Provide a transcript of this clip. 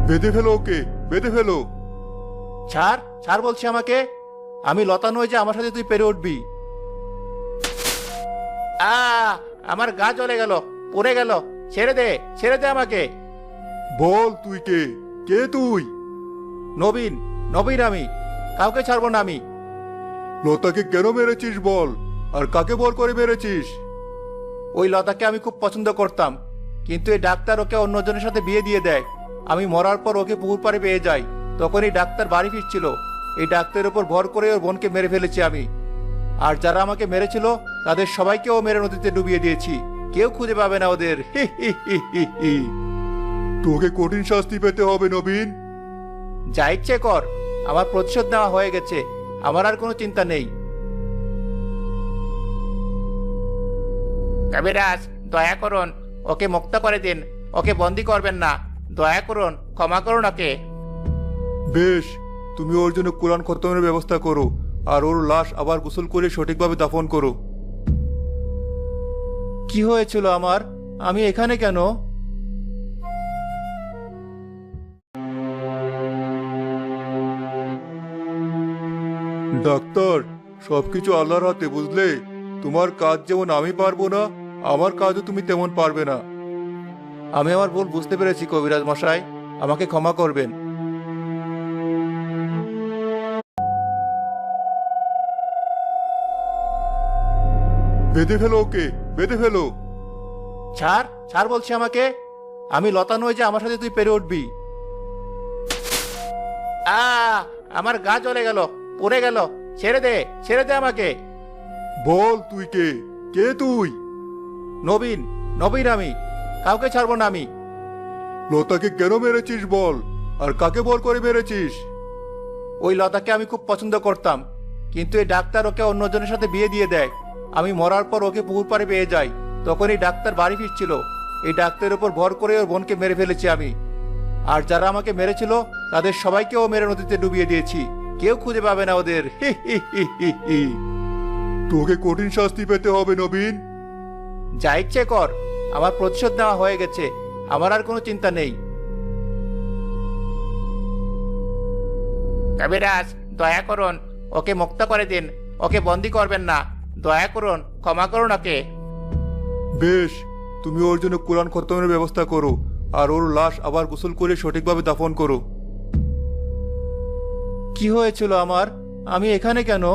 বেঁধে ফেলো ওকে, বেঁধে ফেলো। ছাড় ছাড় বলছি আমাকে। আমি লতা নই যে আমার সাথে তুই পেরে উঠবি। আ আমার গা জ্বলে গেল, পুড়ে গেল। ছেড়ে দে, ছেড়ে দে আমাকে। বল তুই কে? কে তুই? নবীন, নবীন আমি। কাউকে ছাড়বো না আমি। লতাকে কেন মেরেছিস বল, আর কাকে বল করে মেরেছিস? ওই লতাকে আমি খুব পছন্দ করতাম, কিন্তু এই ডাক্তার ওকে অন্যজনের সাথে বিয়ে দিয়ে দেয়। আমি মরার পর ওকে পুকুর পাড়ে পেয়ে যাই। তখন এই ডাক্তার বাড়ি ফিরছিল। এই ডাক্তারের উপর ভর করে ওর বোনকে মেরে ফেলেছি আমি। আর যারা আমাকে মেরেছিল তাদের সবাইকে ও মেরে নদীতে ডুবিয়ে দিয়েছি। কেউ খুঁজে পাবে না ওদের। হি হি হি হি হি। তোকে কঠিন শাস্তি পেতে হবে নবীন। যা ইচ্ছে কর, আমার প্রতিশোধ নেওয়া হয়ে গেছে। আমার আর কোনো চিন্তা নেই। কবিরাজ, দয়া করুন, ওকে মুক্ত করে দিন। ওকে বন্দি করবেন না। দয়া করুন, ক্ষমা করুন ওকে। বেশ, তুমি ওর জন্য কোরআন খতমের ব্যবস্থা করো, আর ওর লাশ আবার গোসল করে সঠিকভাবে দাফন করো। কি হয়েছিল আমার? আমি এখানে কেন? ডাক্তার, সবকিছু আল্লাহর হাতে, বুঝলে? তোমার কাজ যেমন আমি পারবো না, আমার কাজও তুমি তেমন পারবে না। আমি আমার ভুল বুঝতে পেরেছি কবিরাজ মশাই, আমাকে ক্ষমা করবেন। বেঁধে ফেলো ওকে, বেঁধে ফেলো। ছাড় ছাড় বলছি আমাকে। আমি লতা নই যে আমার সাথে তুই পেরে উঠবি। আ আমার গা জ্বলে গেল, পুড়ে গেল। ছেড়ে দে, ছেড়ে দে আমাকে। বল তুই কে? কে তুই? নবীন, নবীন আমি। কাউকে ছাড়বো না আমি। লতাকে কেন মেরেছিস বল, আর কাকে বল করে মেরেছিস? ওই লতাকে আমি খুব পছন্দ করতাম, কিন্তু এই ডাক্তার ওকে অন্যজনের সাথে বিয়ে দিয়ে দেয়। আমি মরার পর ওকে পুকুর পাড়ে পেয়ে যাই। তখন এই ডাক্তার বাড়ি ফিরছিল। এই ডাক্তারের উপর ভর করে ওর বোনকে মেরে ফেলেছি আমি। আর যারা আমাকে মেরেছিল তাদের সবাইকে ও মেরে নদীতে ডুবিয়ে দিয়েছি। কেউ খুঁজে পাবে না ওদের। হি হি হি হি হি। তোকে কঠিন শাস্তি পেতে হবে নবীন। যা ইচ্ছে কর, আমার প্রতিশোধ নেওয়া হয়ে গেছে। আমার আর কোনো চিন্তা নেই। কবিরাজ, দয়া করুন, ওকে মুক্ত করে দিন। ওকে বন্দি করবেন না। দয়া করুন, ক্ষমা করুন ওকে। বেশ, তুমি ওর জন্য কোরআন খতমের ব্যবস্থা করো, আর ওর লাশ আবার গোসল করে সঠিকভাবে দাফন করো। কি হয়েছিল আমার? আমি এখানে কেন?